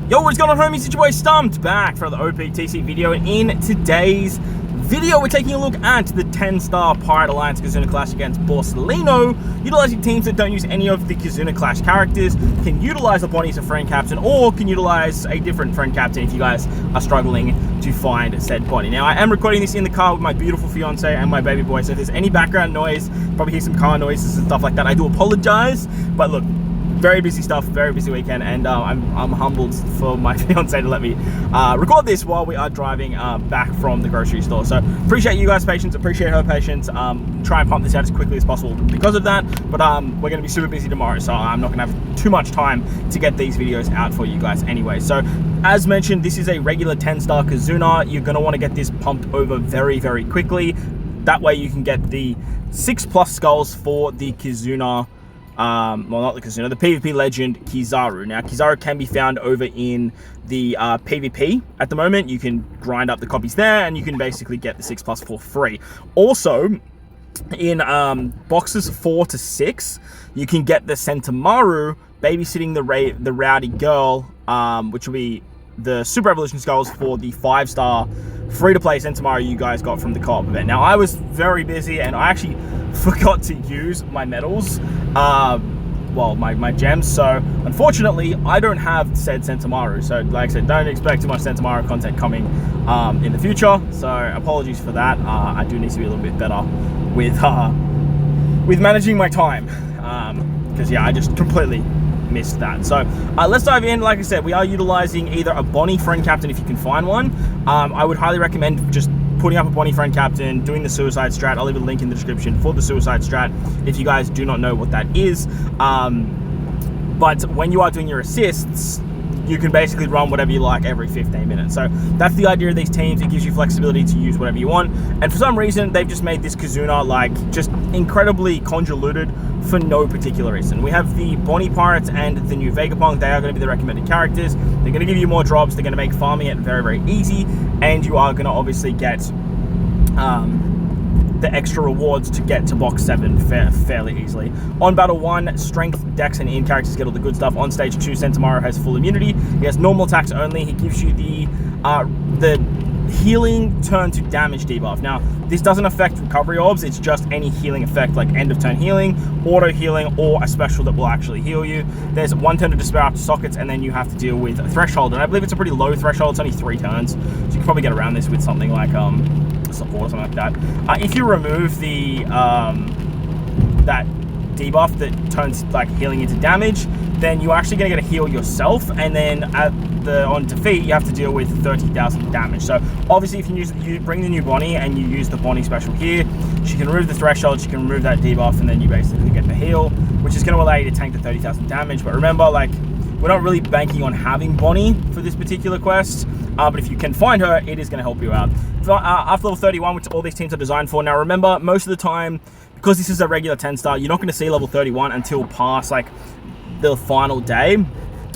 Yo, what's going on, homies? It's your boy Stumped back for the OPTC video, and in today's video we're taking a look at the 10-star Pirate Alliance KIZUNA Clash against Bobsnitzle, utilizing teams that don't use any of the KIZUNA Clash characters, can utilize the Bonnie as a friend captain, or can utilize a different friend captain if you guys are struggling to find said Bonnie. Now, I am recording this in the car with my beautiful fiance and my baby boy, so if there's any background noise, probably hear some car noises and stuff like that, I do apologize. But look, very busy stuff, very busy weekend, and I'm humbled for my fiance to let me record this while we are driving back from the grocery store. So appreciate you guys' patience, appreciate her patience. Try and pump this out as quickly as possible because of that, but we're going to be super busy tomorrow, so I'm not going to have too much time to get these videos out for you guys anyway. So as mentioned, this is a regular 10-star KIZUNA. You're going to want to get this pumped over very, very quickly. That way you can get the 6+ skulls for the KIZUNA. Well, not the KIZUNA, the PvP legend Kizaru. Now, Kizaru can be found over in the PvP at the moment. You can grind up the copies there, and you can basically get the 6+ for free. Also, in boxes 4 to 6, you can get the Sentamaru babysitting the rowdy girl, which will be the Super Evolution skulls for the 5-star free-to-play Sentamaru you guys got from the co-op event. Now, I was very busy, and I actually forgot to use my medals, well, my gems, so unfortunately I don't have said Sentamaru. So like I said, don't expect too much Sentamaru content coming in the future, so apologies for that. I do need to be a little bit better with managing my time, because yeah, I just completely missed that. So let's dive in. Like I said, we are utilizing either a Bonnie friend captain if you can find one. I would highly recommend just putting up a Bonnie friend captain, doing the suicide strat. I'll leave a link in the description for the suicide strat if you guys do not know what that is. But when you are doing your assists, you can basically run whatever you like every 15 minutes. So that's the idea of these teams. It gives you flexibility to use whatever you want. And for some reason, they've just made this KIZUNA like just incredibly convoluted for no particular reason. We have the Bonnie Pirates and the new Vegapunk. They are going to be the recommended characters. They're going to give you more drops. They're going to make farming it very, very easy. And you are going to obviously get the extra rewards to get to box 7 fairly easily. On battle 1, strength, dex, and in characters get all the good stuff. On stage 2, Sentamaru has full immunity. He has normal attacks only. He gives you the healing turn to damage debuff. Now, this doesn't affect recovery orbs, it's just any healing effect like end of turn healing, auto healing, or a special that will actually heal you. There's 1 turn to despair after sockets, and then you have to deal with a threshold, and I believe it's a pretty low threshold. It's only 3 turns, so you can probably get around this with something like support or something like that. If you remove the that debuff that turns like healing into damage, then you're actually going to get a heal yourself, and then on defeat you have to deal with 30,000 damage. So obviously if you bring the new Bonnie and you use the Bonnie special here, she can remove the threshold, she can remove that debuff, and then you basically get the heal, which is going to allow you to tank the 30,000 damage. But remember, like, we're not really banking on having Bonnie for this particular quest, but if you can find her, it is going to help you out. After level 31, which all these teams are designed for. Now remember, most of the time, because this is a regular 10-star, you're not going to see level 31 until past like the final day.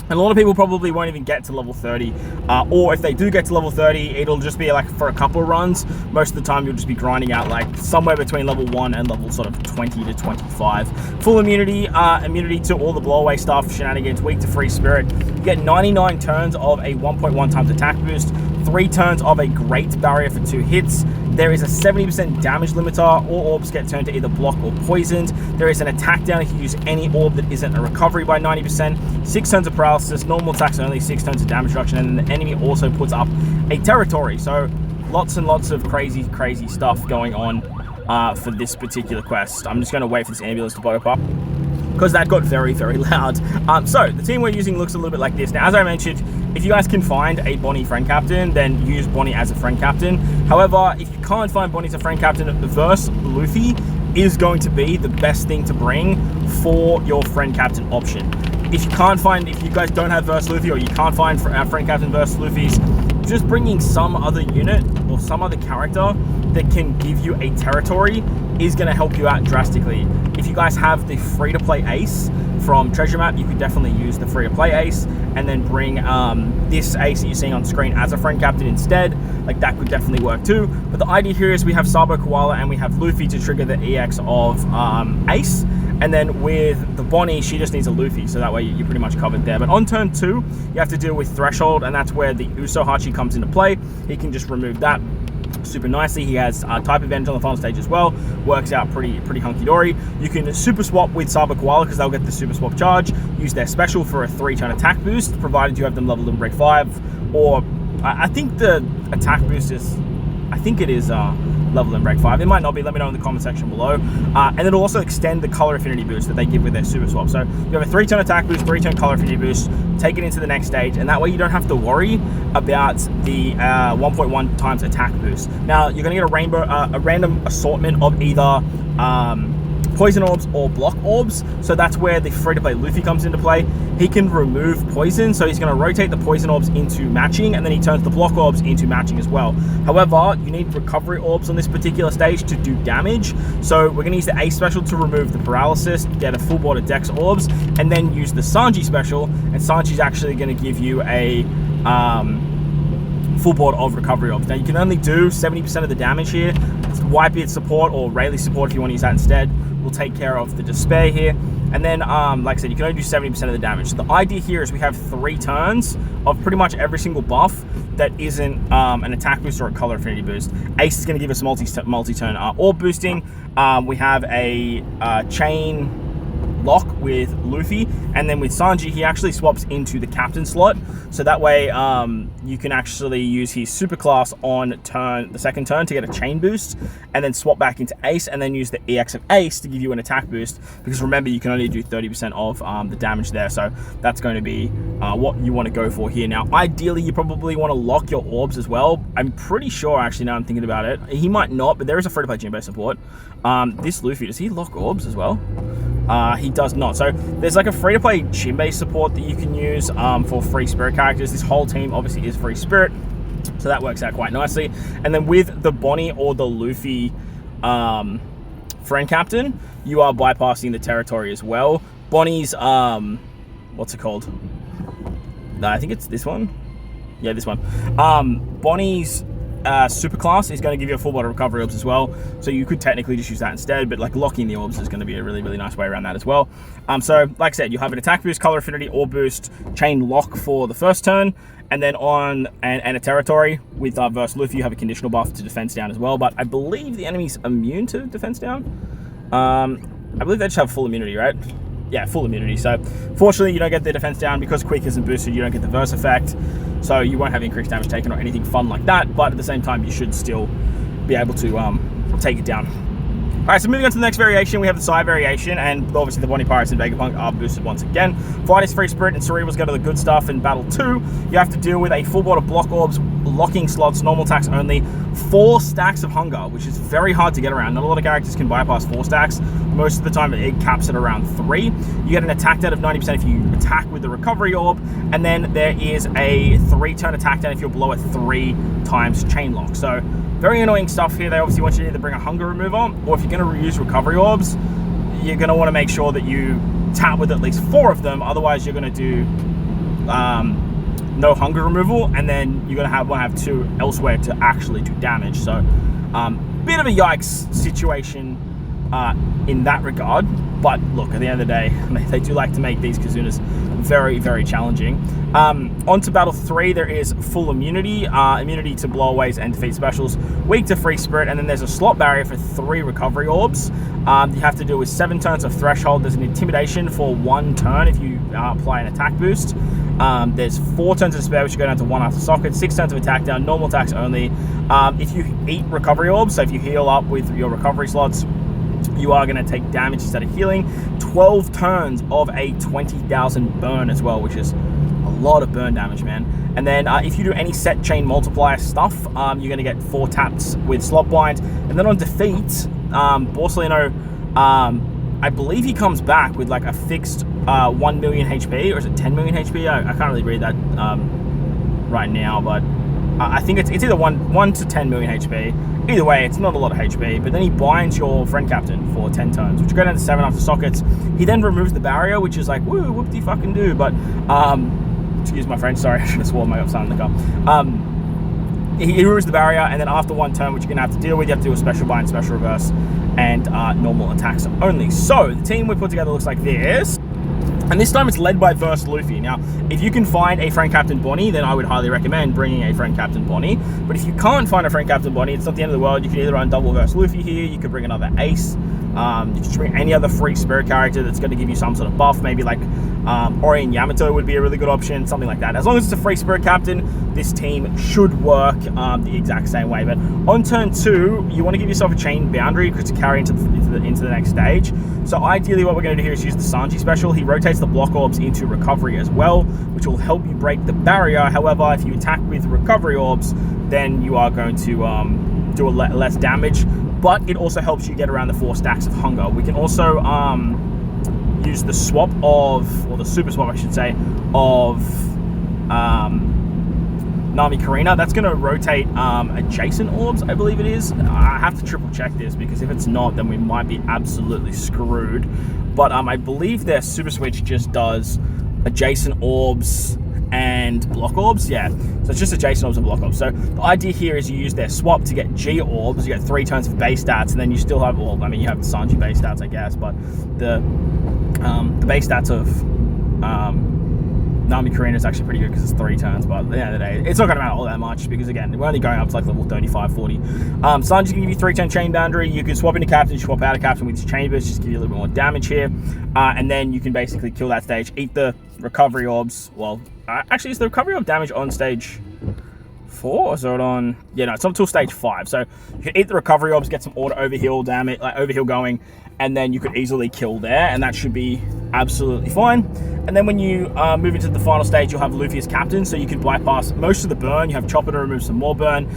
And a lot of people probably won't even get to level 30, or if they do get to level 30, it'll just be like for a couple of runs. Most of the time you'll just be grinding out like somewhere between level 1 and level sort of 20 to 25. Full immunity, immunity to all the blowaway stuff, shenanigans, weak to free spirit. You get 99 turns of a 1.1 times attack boost, 3 turns of a great barrier for 2 hits. There is a 70% damage limiter. All orbs get turned to either block or poisoned. There is an attack down if you use any orb that isn't a recovery by 90%. 6 turns of paralysis, normal attacks only, 6 turns of damage reduction, and then the enemy also puts up a territory. So lots and lots of crazy stuff going on for this particular quest. I'm just going to wait for this ambulance to blow up, because that got very, very loud. So the team we're using looks a little bit like this. Now, as I mentioned, if you guys can find a Bonnie friend captain, then use Bonnie as a friend captain. However, if you can't find Bonnie as a friend captain, Verse Luffy is going to be the best thing to bring for your friend captain option. If you guys don't have Verse Luffy, or you can't find friend captain Verse Luffy's, just bringing some other unit or some other character that can give you a territory is going to help you out drastically. If you guys have the free-to-play ace from Treasure Map, you could definitely use the free-to-play ace and then bring this ace that you're seeing on screen as a friend captain instead. Like, that could definitely work too. But the idea here is we have Sabo Koala and we have Luffy to trigger the EX of Ace, And then with the Bonnie, she just needs a Luffy, so that way you're pretty much covered there. But on turn 2, you have to deal with Threshold, and that's where the Uso Hachi comes into play. He can just remove that super nicely. He has type advantage on the final stage as well. Works out pretty hunky-dory. You can super swap with Saber Koala because they'll get the super swap charge. Use their special for a 3-turn attack boost, provided you have them leveled in break 5. Or I think the attack boost is, I think it is level in break 5. It might not be. Let me know in the comment section below. And it'll also extend the color affinity boost that they give with their super swap. So you have a 3-turn attack boost, 3-turn color affinity boost, take it into the next stage, and that way you don't have to worry about the 1.1 times attack boost. Now you're going to get a random assortment of either poison orbs or block orbs, so that's where the free-to-play Luffy comes into play. He can remove poison, so he's going to rotate the poison orbs into matching, and then he turns the block orbs into matching as well. However, you need recovery orbs on this particular stage to do damage, so we're going to use the A special to remove the paralysis, get a full board of Dex orbs, and then use the Sanji special, and Sanji's actually going to give you a full board of recovery orbs. Now you can only do 70% of the damage here. Whitebeard support or Rayleigh support, if you want to use that instead, will take care of the despair here. And then, like I said, you can only do 70% of the damage. So the idea here is we have 3 turns of pretty much every single buff that isn't an attack boost or a color affinity boost. Ace is going to give us multi-turn orb boosting. We have a chain lock with Luffy, and then with Sanji, he actually swaps into the captain slot, so that way you can actually use his super class on the second turn to get a chain boost, and then swap back into Ace, and then use the EX of Ace to give you an attack boost, because remember, you can only do 30% of the damage there, so that's going to be what you want to go for here. Now, ideally, you probably want to lock your orbs as well. I'm pretty sure, actually, now I'm thinking about it, he might not, but there is a free-to-play Jinbei support. This Luffy, does he lock orbs as well? He does not. So there's like a free-to-play Jinbei support that you can use for free spirit characters. This whole team obviously is free spirit, so that works out quite nicely. And then with the Bonnie or the Luffy friend captain, you are bypassing the territory as well. Bonnie's what's it called? I think it's this one. Yeah, this one. Bonnie's super class is going to give you a full body recovery orbs as well, so you could technically just use that instead, but like locking the orbs is going to be a really nice way around that as well. So like I said, you have an attack boost, color affinity, orb boost, chain lock for the first turn, and then on and a territory with versus Luffy, you have a conditional buff to defense down as well, but I believe the enemy's immune to defense down. I believe they just have full immunity, right? Yeah, full immunity. So fortunately, you don't get the defense down because quick isn't boosted. You don't get the verse effect, so you won't have increased damage taken or anything fun like that. But at the same time, you should still be able to take it down. All right, so moving on to the next variation, we have the Psy variation, and obviously the Bonnie Pirates and Vegapunk are boosted once again. Flight is free spirit, and Cerebrals go to the good stuff. In Battle 2, you have to deal with a full board of block orbs, locking slots, normal attacks only, 4 stacks of hunger, which is very hard to get around. Not a lot of characters can bypass 4 stacks. Most of the time, it caps at around 3. You get an attack down of 90% if you attack with the recovery orb, and then there is a 3-turn attack down if you're below a 3 times chain lock. So very annoying stuff here. They obviously want you to either bring a hunger remover, or if you're going to reuse recovery orbs, you're going to want to make sure that you tap with at least 4 of them. Otherwise, you're going to do no hunger removal, and then you're going to want to have 2 elsewhere to actually do damage. So bit of a yikes situation in that regard. But look, at the end of the day, they do like to make these Kizunas very challenging. On to Battle 3, there is full immunity, immunity to blowaways and defeat specials, weak to free spirit, and then there's a slot barrier for 3 recovery orbs. You have to deal with 7 turns of threshold. There's an intimidation for 1 turn if you apply an attack boost. There's 4 turns of despair, which go down to 1 after socket, 6 turns of attack down, normal attacks only. If you eat recovery orbs, so if you heal up with your recovery slots, you are going to take damage instead of healing. 12 turns of a 20,000 burn as well, which is a lot of burn damage, man. And then if you do any set chain multiplier stuff, you're going to get 4 taps with slot bind. And then on defeat, Borsalino, I believe he comes back with like a fixed 1 million HP, or is it 10 million HP? I can't really read that right now, but I think it's either 1 to 10 million HP. Either way, it's not a lot of HP, but then he binds your friend captain for 10 turns, which go down to 7 after sockets. He then removes the barrier, which is like, woo, whoop-de-fucking-do, but, excuse my French, sorry, I should have sworn my upside in the car. he removes the barrier, and then after one turn, which you're going to have to deal with, you have to do a special bind, special reverse, and normal attacks only. So the team we put together looks like this. And this time it's led by Verse Luffy. Now, if you can find a Friend Captain Bonnie, then I would highly recommend bringing a Friend Captain Bonnie. But if you can't find a Friend Captain Bonnie, it's not the end of the world. You can either run double Verse Luffy here, you could bring another Ace, you can just bring any other free spirit character that's going to give you some sort of buff, maybe like Ori and Yamato would be a really good option, something like that. As long as it's a free spirit captain, this team should work the exact same way. But on turn 2, you want to give yourself a chain boundary to carry into the next stage. So ideally what we're going to do here is use the Sanji special. He rotates the block orbs into recovery as well, which will help you break the barrier. However, if you attack with recovery orbs, then you are going to do less damage, but it also helps you get around the 4 stacks of hunger. We can also use the swap of, or the super swap I should say, of Nami Karina. That's going to rotate adjacent orbs, I believe it is. I have to triple check this, because if it's not, then we might be absolutely screwed. But I believe their super switch just does adjacent orbs and block orbs. Yeah, so it's just adjacent orbs and block orbs. So the idea here is you use their swap to get G orbs. You get 3 turns of base stats, and then you still have, well, I mean, you have the Sanji base stats, I guess, but the base stats of Nami Karina is actually pretty good because it's 3 turns, but at the end of the day, it's not going to matter all that much, because again, we're only going up to like level 35, 40. Sanji's going to give you 3-turn chain boundary. You can swap into captain, swap out of captain with his chain burst, just give you a little bit more damage here. And then you can basically kill that stage, eat the recovery orbs. Well, actually, is the recovery orb damage on stage 4, or is it on? Yeah, no, it's until stage 5. So you can eat the recovery orbs, get some auto overheal damage, like overheal going, and then you could easily kill there, and that should be absolutely fine. And then when you move into the final stage, you'll have Luffy as captain, so you can bypass most of the burn. You have Chopper to remove some more burn.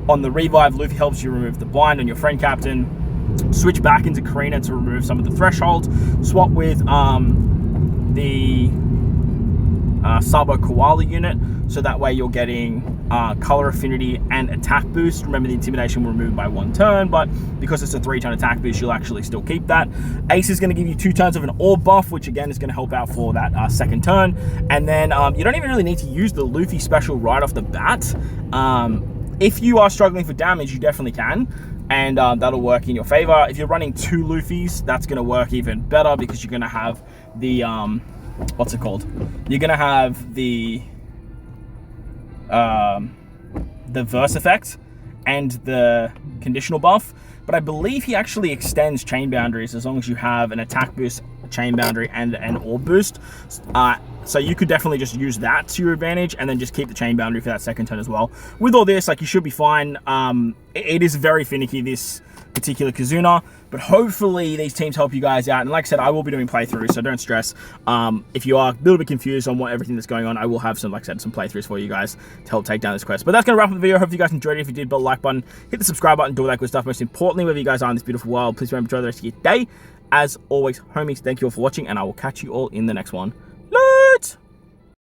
On the revive, Luffy helps you remove the bind on your friend captain. Switch back into Karina to remove some of the threshold. Swap with the Sabo Koala unit, so that way you're getting color affinity and attack boost. Remember, the intimidation will remove by 1 turn, but because it's a 3-turn attack boost, you'll actually still keep that. Ace is going to give you 2 turns of an orb buff, which again is going to help out for that 2nd turn. And then you don't even really need to use the Luffy special right off the bat. If you are struggling for damage, you definitely can, and that'll work in your favor. If you're running 2 Luffys, that's going to work even better, because you're going to have the what's it called? You're going to have the verse effect and the conditional buff, but I believe he actually extends chain boundaries as long as you have an attack boost, a chain boundary, and an orb boost. So you could definitely just use that to your advantage, and then just keep the chain boundary for that 2nd turn as well. With all this, like, you should be fine. It is very finicky, this particular KIZUNA, but hopefully these teams help you guys out. And like I said, I will be doing playthroughs, so don't stress. If you are a little bit confused on everything that's going on, I will have some, like I said, some playthroughs for you guys to help take down this quest. But that's going to wrap up the video. Hope you guys enjoyed it. If you did, hit the like button, hit the subscribe button, do all that good stuff. Most importantly, wherever you guys are in this beautiful world, please remember to enjoy the rest of your day. As always, homies, thank you all for watching, and I will catch you all in the next one.